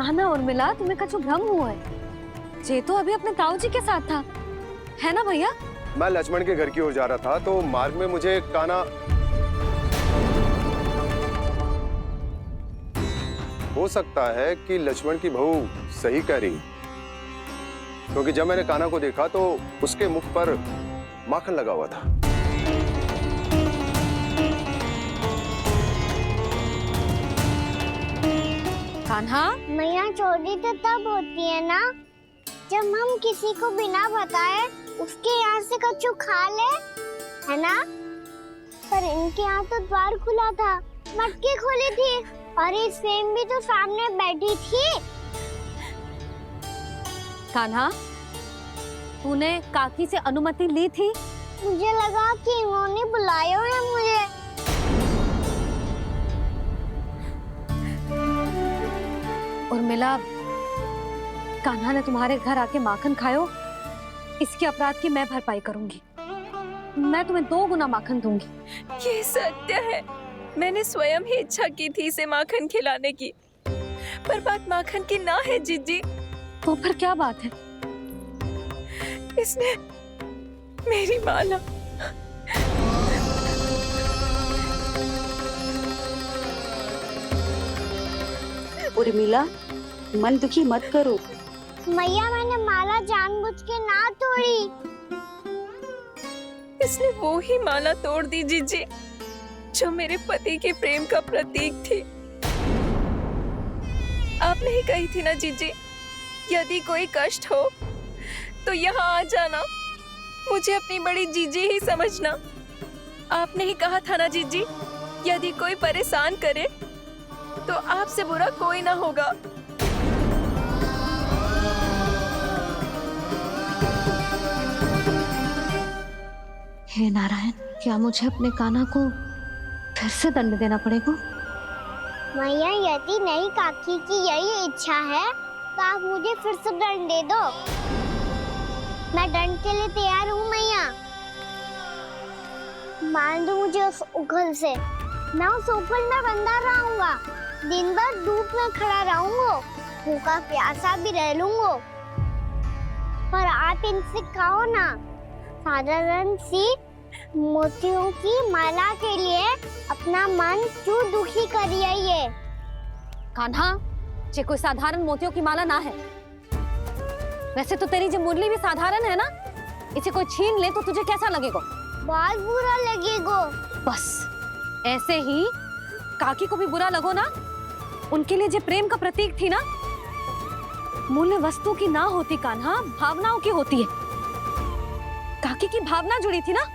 ना ना उर्मिला, तुम्हें कछु भ्रम हुआ है। जे तो अभी अपने ताऊ जी के साथ था, है ना भैया? मैं लक्ष्मण के घर की ओर जा रहा था तो मार्ग में मुझे कान्हा। हो सकता है कि लक्ष्मण की बहू सही कह रही, क्योंकि जब मैंने कान्हा को देखा तो उसके मुख पर माखन लगा हुआ था। कान्हा, मैया चोरी तो तब होती है ना जब हम किसी को बिना बताए उसके यहाँ से कछु खा ले, है ना? पर इनके यहाँ तो द्वार खुला था, मटकी खुली थी और इस फेम भी तो सामने बैठी थी। कान्हा, तूने काकी से अनुमति ली थी? मुझे लगा कि इन्होंने बुलाया है मुझे। उर्मिला, कान्हा ने तुम्हारे घर आके माखन खायो, इसके अपराध की मैं भरपाई करूंगी। मैं तुम्हें 2 गुना माखन दूंगी। ये सत्य है, मैंने स्वयं ही इच्छा की थी इसे माखन खिलाने की, पर बात माखन की ना है जीजी। तो फिर क्या बात है? इसने मेरी माला। उर्मिला, मन दुखी मत करो। मैया, मैंने माला जानबूझ के ना तोड़ी। इसने वो ही माला तोड़ दी जीजी जो मेरे पति के प्रेम का प्रतीक थी। आपने ही कही थी ना जीजी, यदि कोई कष्ट हो तो यहाँ आ जाना, मुझे अपनी बड़ी जीजी ही समझना। आपने ही कहा था ना जीजी, यदि कोई परेशान करे तो आपसे बुरा कोई ना होगा। हे नारायण, क्या मुझे अपने कान्हा को फिर से दंड देना पड़ेगा? मैया, यदि नहीं काकी की यही इच्छा है तो आप मुझे फिर से दंड दे दो। मैं दंड के लिए तैयार हूँ मैया। मान दो मुझे उस उखल से, मैं उस उखल में बंधा रहूंगा, दिन भर धूप में खड़ा रहूंगा, भूखा प्यासा भी रह लूंगा। पर आप इनसे कहो ना, साधारण सी मोतियों की माला के लिए अपना मन क्यों दुखी करिए ये? कान्हा, ये कोई साधारण मोतियों की माला ना है। वैसे तो तेरी जो मुरली भी साधारण है ना, इसे कोई छीन ले तो तुझे कैसा लगेगा? बहुत बुरा लगेगा। बस ऐसे ही काकी को भी बुरा लगो ना। उनके लिए जो प्रेम का प्रतीक थी ना, मूल्य वस्तु की ना होती कान्हा, भावनाओं की होती है। काकी की भावना जुड़ी थी ना।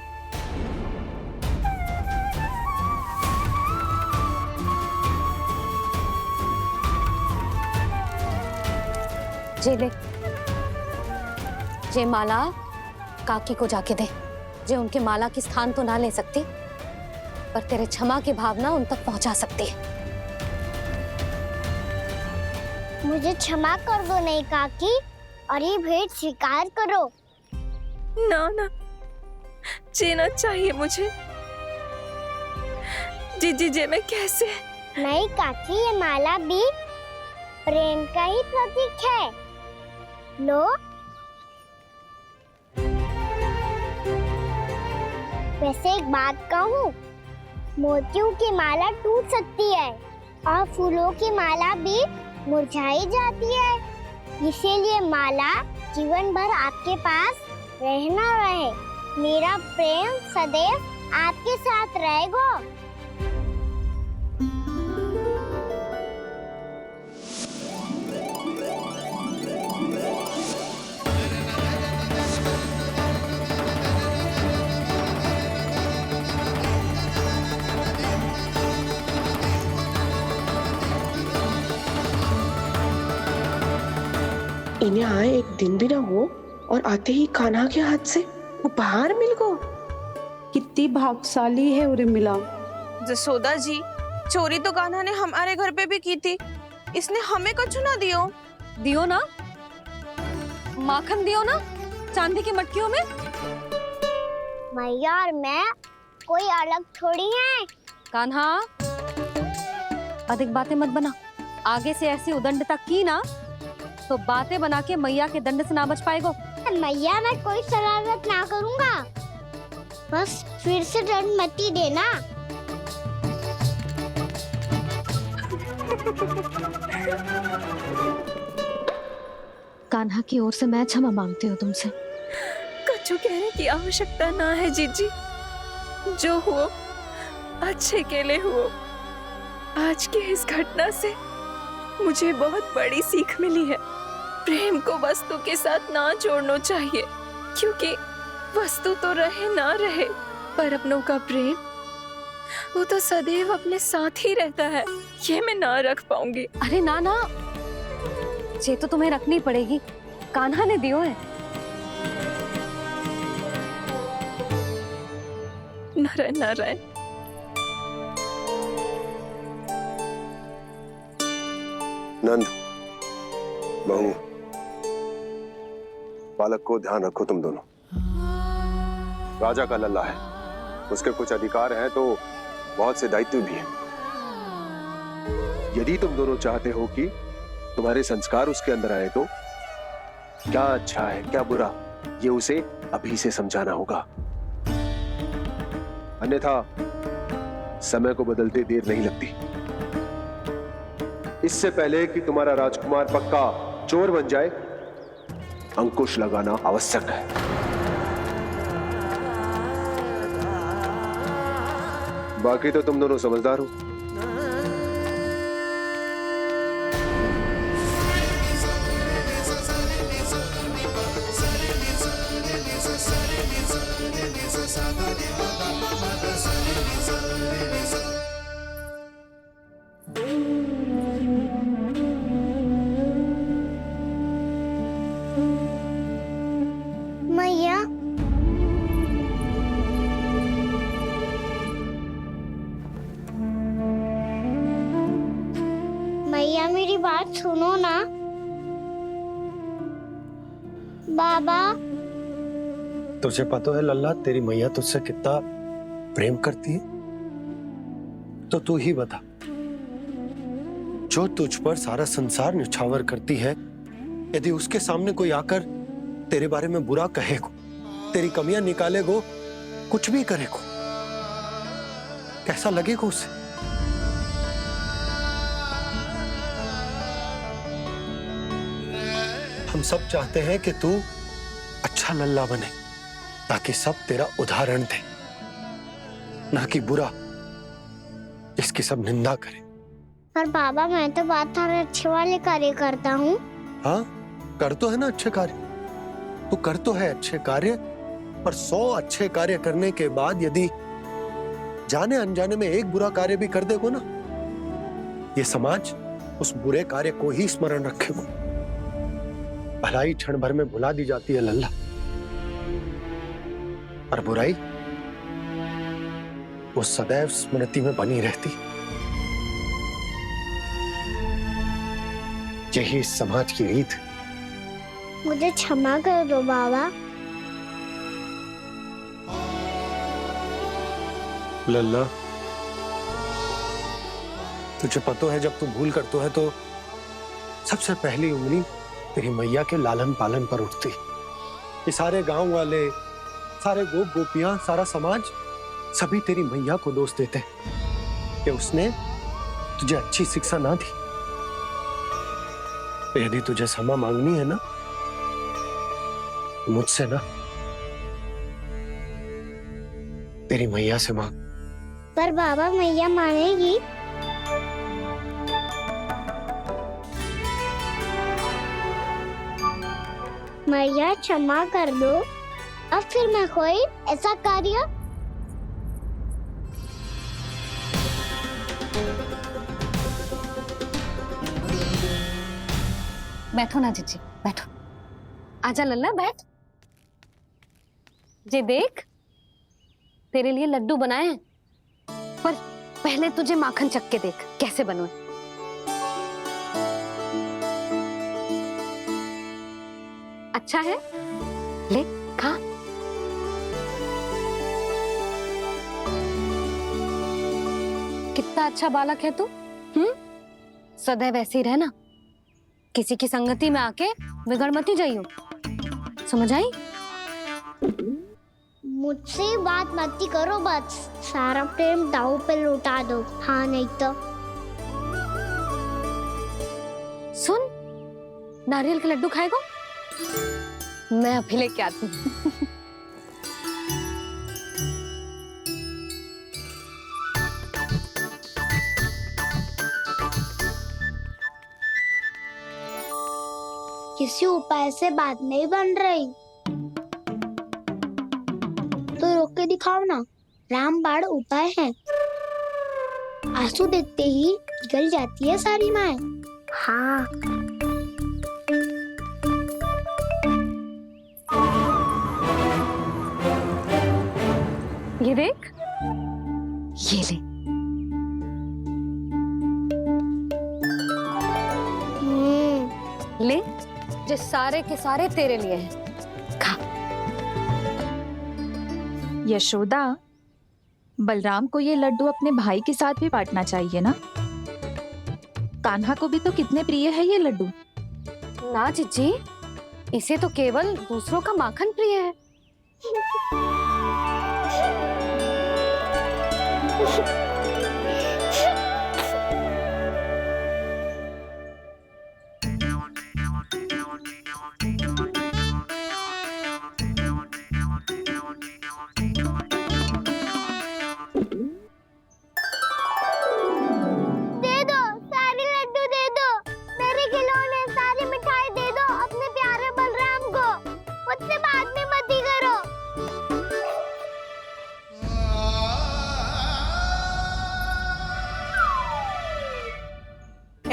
जे ले, जे माला काकी को जाके दे। जे उनके माला की स्थान तो ना ले सकती, पर तेरे क्षमा की भावना उन तक पहुंचा सकती है। मुझे क्षमा कर दो नहीं काकी, और ये भेंट स्वीकार करो। ना ना, जीना चाहिए मुझे। जीजी जे मैं कैसे? नहीं काकी, ये माला भी प्रेम का ही प्रतीक है। लो। वैसे एक बात कहूँ, मोतियों की माला टूट सकती है और फूलों की माला भी मुरझाई जाती है। इसीलिए माला जीवन भर आपके पास रहना रहे। मेरा प्रेम सदैव आपके साथ रहेगा। इन्हें आए एक दिन भी ना हो और आते ही कान्हा के हाथ से उपहार मिल गो। कितनी भाग्यशाली है उर्मिला। जसोदा जी, चोरी तो कान्हा ने हमारे घर पे भी की थी, इसने हमें कछु ना दियो। दियो ना, माखन दियो ना, चांदी की मटकियों में। मैया और मैं कोई अलग थोड़ी है। कान्हा, अधिक बातें मत बना। आगे से ऐसी उदंडता की ना तो बातें बना के मैया के दंड से ना बच पाएगो। मैया मैं कोई शरारत ना करूंगा, बस फिर से दंड मत ही देना। कान्हा की ओर से मैं क्षमा मांगती हूँ तुमसे। कछु कहने की आवश्यकता ना है जीजी, जो हुआ अच्छे के लिए हुआ। आज की इस घटना से मुझे बहुत बड़ी सीख मिली है। प्रेम को वस्तु के साथ ना जोड़ना चाहिए, क्योंकि वस्तु तो रहे ना रहे, पर अपनों का प्रेम वो तो सदैव अपने साथ ही रहता है। ये मैं ना रख पाऊंगी। अरे ना ना, ये तो तुम्हें रखनी पड़ेगी, कान्हा ने दियो है। नारायण नारायण। नंद, बहू, बालक को ध्यान रखो तुम दोनों। राजा का लल्ला है, उसके कुछ अधिकार हैं तो बहुत से दायित्व भी हैं। यदि तुम दोनों चाहते हो कि तुम्हारे संस्कार उसके अंदर आए तो क्या अच्छा है क्या बुरा, ये उसे अभी से समझाना होगा। अन्यथा समय को बदलते देर नहीं लगती। इससे पहले कि तुम्हारा राजकुमार पक्का चोर बन जाए, अंकुश लगाना आवश्यक है। बाकी तो तुम दोनों समझदार हो। मैया मैया मेरी बात सुनो ना। बाबा तुझे पता है लल्ला, तेरी मैया तुझसे कितना प्रेम करती है? तो तू ही बता, जो तुझ पर सारा संसार निछावर करती है, यदि उसके सामने कोई आकर तेरे बारे में बुरा कहेगो, तेरी कमियां निकालेगो, कुछ भी करेगो, कैसा लगेगा उसे? हम सब चाहते हैं कि तू अच्छा लल्ला बने, ताकि सब तेरा उदाहरण दे, ना कि बुरा जिसकी सब निंदा करे। पर बाबा मैं तो बात अच्छे वाले कार्य करता हूँ। हाँ, कर तो है ना अच्छे कार्य, तू कर तो है अच्छे कार्य, पर 100 अच्छे कार्य करने के बाद यदि जाने अनजाने में एक बुरा कार्य भी कर देगो ना, ये समाज उस बुरे कार्य को ही स्मरण रखेगो। भलाई क्षण भर में भुला दी जाती है लल्ला, और बुराई वो सदैव स्मृति में बनी रहती। यही इस समाज की रीत। मुझे क्षमा कर दो बाबा। लल्ला, तुझे पता है जब तू भूल करतो है तो सबसे पहली उंगली तेरी मैया के लालन पालन पर उठती। ये सारे गांव वाले, सारे गोप गोपियां, सारा समाज सभी तेरी मैया को दोष देते कि उसने तुझे अच्छी शिक्षा ना दी। तो यदि तुझे क्षमा मांगनी है ना, मुझसे ना, तेरी मैया से मांग। पर बाबा मैया मानेगी? मैया क्षमा कर दो, अब फिर मैं कोई ऐसा कार्य बैठो ना जीजी, बैठो। आजा लल्ला, बैठ। जे देख, तेरे लिए लड्डू बनाए हैं, पर पहले तुझे माखन चख के देख कैसे बनो। अच्छा है, ले खा। कितना अच्छा बालक है तू, सदैव ऐसे ही रहना, किसी की संगति में आके बिगड़ मत जाइयो, समझ आई? मुझसे बात मत ही करो, बस सारा प्रेम दाव पे लौटा दो। हाँ नहीं तो सुन, नारियल के लड्डू खाएगा? मैं अभी लेके आती हूँ। किसी उपाय से बात नहीं बन रही तो रोक के दिखाओ ना। रामबाण उपाय है, आंसू देखते ही निकल जाती है सारी माए। हाँ ये देख, ये ले। ले, जो सारे के सारे तेरे लिए हैं, खा। यशोदा, बलराम को ये लड्डू अपने भाई के साथ भी बांटना चाहिए ना। कान्हा को भी तो कितने प्रिय है ये लड्डू। ना जीजी, इसे तो केवल दूसरों का माखन प्रिय है। दे दो, सारे लड्डू दे दो, मेरे खिलौने सारी मिठाई दे दो अपने प्यारे बलराम को। मुझसे बात में मत ही करो।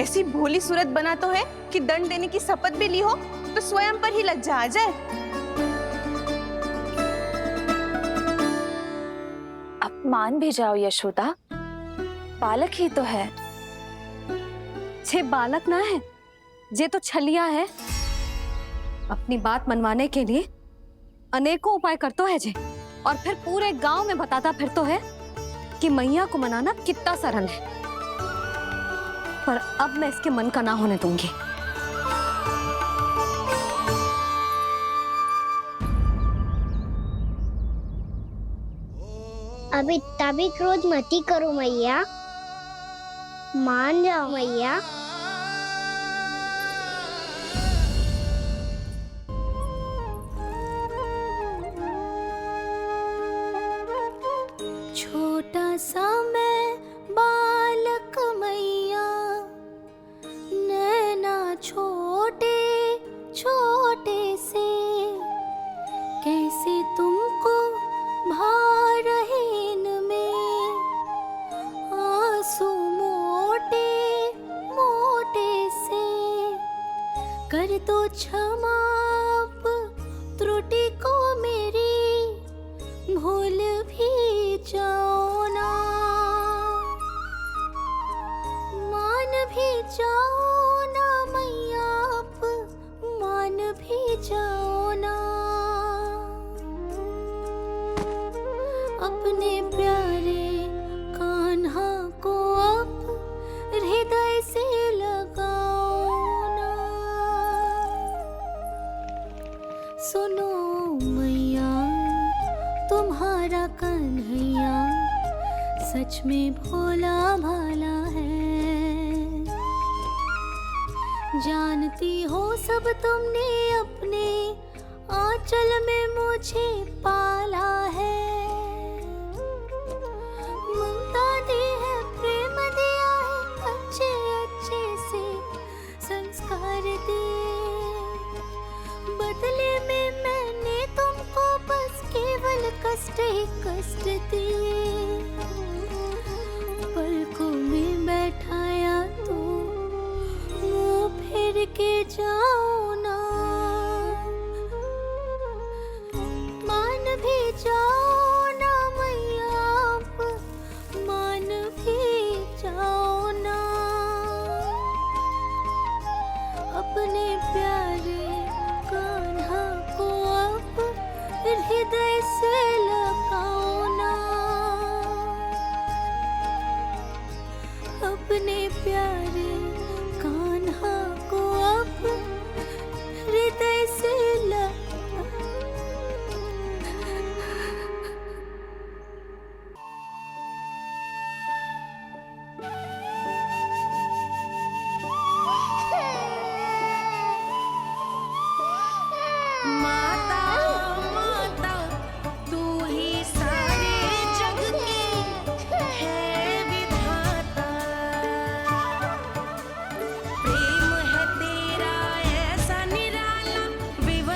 ऐसी भोली सूरत बना तो है कि दंड देने की शपथ भी ली हो तो स्वयं पर ही लज्जा आ जाए। अब मान भी जाओ यशोदा, बालक ही तो है। छे बालक ना है, जे तो छलिया है। अपनी बात मनवाने के लिए अनेकों उपाय करतो है जे, और फिर पूरे गांव में बताता फिरतो है कि मैया को मनाना कितना सरल है। पर अब मैं इसके मन का ना होने दूंगी। अब इतना भी क्रोध मत ही करो मैया, मान जाओ मैया। छोटा सा मैं बालक मैया, नैना छोटे छोटे से, कैसे तुमको भा रहे इनमें आंसू मोटे मोटे से। कर दो क्षमा त्रुटि को मेरी, भूल भी जाओ ना, मान भी जाओ ना मैया, आप मान भी जाओ ना। अपने प्यारे कान्हा को अब हृदय से लगाओ ना। सुनो मैया, तुम्हारा कन्हैया सच में भोला भाला है। जानती हो सब तुमने अपने आंचल में मुझे पाला है। ममता दी है, प्रेम दिया है, अच्छे अच्छे से संस्कार दिए। बदले में मैंने तुमको बस केवल कष्ट ही कष्ट दिए। पलकों में बैठाया तो मुंह फेर के जाओ ना, मान भी जाओ ना मैया, आप मान भी जाओ ना। अपने प्यारे कान्हा को अब हृदय से लगाओ ना। अपने प्यारे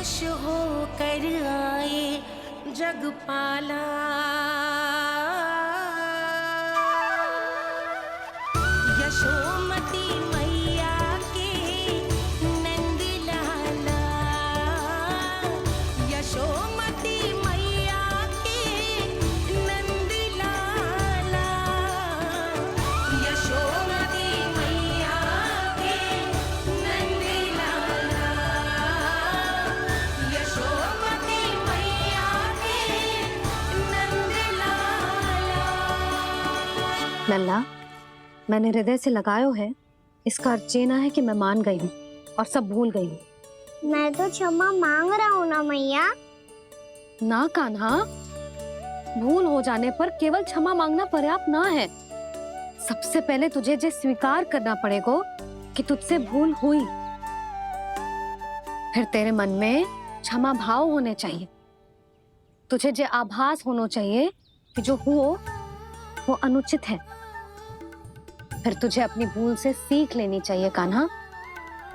यश हो कर आए जगपाला। यशोमती मैया के नंद लाला, यशोमती मैया के नंद लाला, यशोमती मैया के नंद लाला, यशोमती मैया के नंद लाला। लल्ला, मैंने हृदय से लगायो है, इसका अर्थ ये ना है कि मैं मान गई हूँ और सब भूल गई हूँ। मैं तो क्षमा मांग रहा हूँ ना मैया। ना कान्हा, भूल हो जाने पर केवल क्षमा मांगना पर्याप्त ना है। सबसे पहले तुझे जे स्वीकार करना पड़ेगा कि तुझसे भूल हुई। फिर तेरे मन में क्षमा भाव होने चाहिए। तुझे जे आभास होना चाहिए कि जो हुआ वो अनुचित है। फिर तुझे अपनी भूल से सीख लेनी चाहिए कान्हा।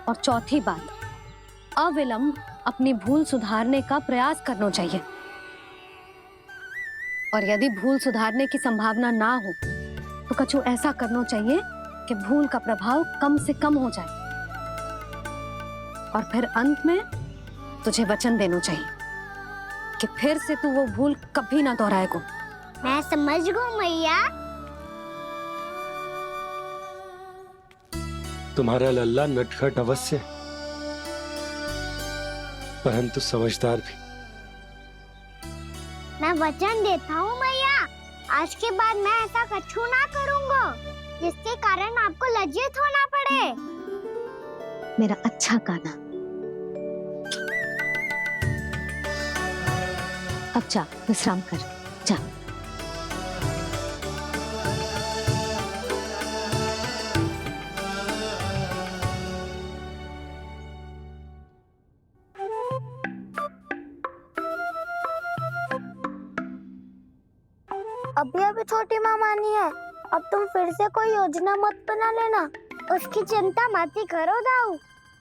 और चौथी बात, अविलंब अपनी भूल सुधारने का प्रयास करना चाहिए। और यदि भूल सुधारने की संभावना ना हो तो कछु ऐसा करना चाहिए कि भूल का प्रभाव कम से कम हो जाए। और फिर अंत में तुझे वचन देना चाहिए कि फिर से तू वो भूल कभी ना दोहराएगा। मैं समझ गई मैया। तुम्हारा लल्ला नटखट अवश्य है, परंतु समझदार भी। मैं वचन देता हूँ मैया, आज के बाद मैं ऐसा कछु ना करूँगा जिसके कारण आपको लज्जित होना पड़े। मेरा अच्छा कान्हा, अब जा विश्राम कर, जा। अभी अभी छोटी माँ मानी है, अब तुम फिर से कोई योजना मत बना लेना। उसकी चिंता मत ही करो दाऊ।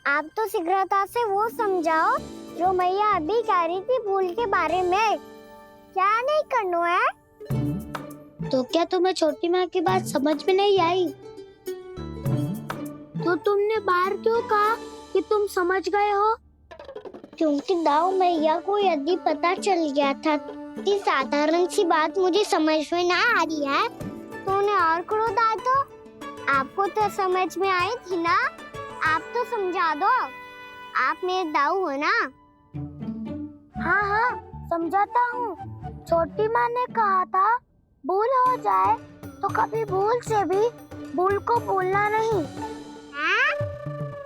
आप तो शीघ्रता से वो समझाओ जो मैया अभी कह रही थी भूल के बारे में। क्या नहीं करना है? तो क्या तुम्हें छोटी माँ की बात समझ में नहीं आई? तो तुमने बाहर क्यों कहा कि तुम समझ गए हो? क्योंकि दाऊ मैया को यदि पता चल गया था कि साधारण सी बात मुझे समझ में ना आ रही है तो उन्हें और क्रोध आया। तो आपको तो समझ में आई थी ना, आप तो समझा दो। आप मेरे दाऊ हो ना। हाँ हाँ समझाता हूँ। छोटी माँ ने कहा था भूल हो जाए तो कभी भूल से भी भूल को भूलना नहीं।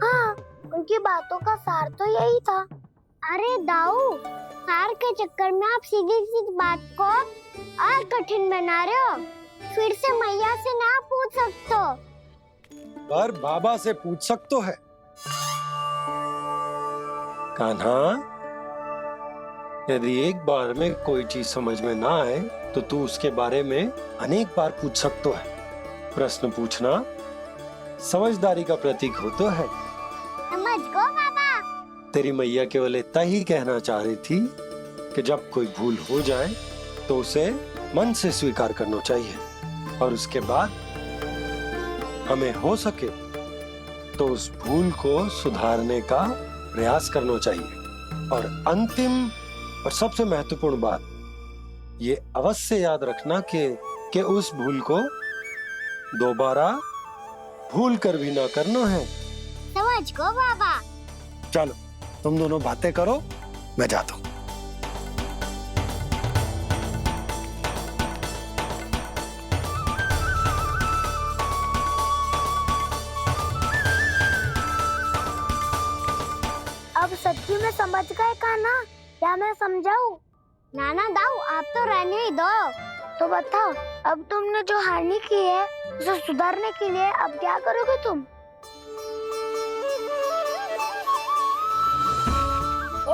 हाँ उनकी बातों का सार तो यही था। अरे दाऊ, सार के चक्कर में आप सीधी सीधी बात को और कठिन बना रहे हो। फिर से मैया से ना पूछ सकते हो, पर बाबा से पूछ सकते है। कान्हा, यदि एक बार में कोई चीज समझ में ना आए तो तू उसके बारे में अनेक बार पूछ सकते है। प्रश्न पूछना समझदारी का प्रतीक होता है। समझ गो बाबा। तेरी मैया केवल इतना ही कहना चाह रही थी कि जब कोई भूल हो जाए तो उसे मन से स्वीकार करना चाहिए और उसके बाद हमें हो सके तो उस भूल को सुधारने का प्रयास करना चाहिए। और अंतिम और सबसे महत्वपूर्ण बात ये अवश्य याद रखना कि उस भूल को दोबारा भूल कर भी ना करना है। समझ गो बाबा। चलो तुम दोनों बातें करो, मैं जाता हूँ। अब सच्ची में समझ गए कान्हा? क्या मैं समझाऊं? नाना दाऊ, आप तो रहने ही दो। तो बताओ, अब तुमने जो हानि की है उसे सुधारने के लिए अब क्या करोगे तुम?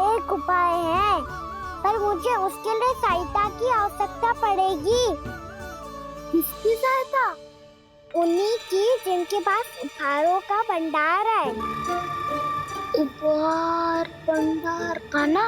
एक उपाय है, पर मुझे उसके लिए सहायता की आवश्यकता पड़ेगी। किसकी सहायता? उन्हीं की जिनके पास उपहारों का भंडार है। उपहार भंडार कान्हा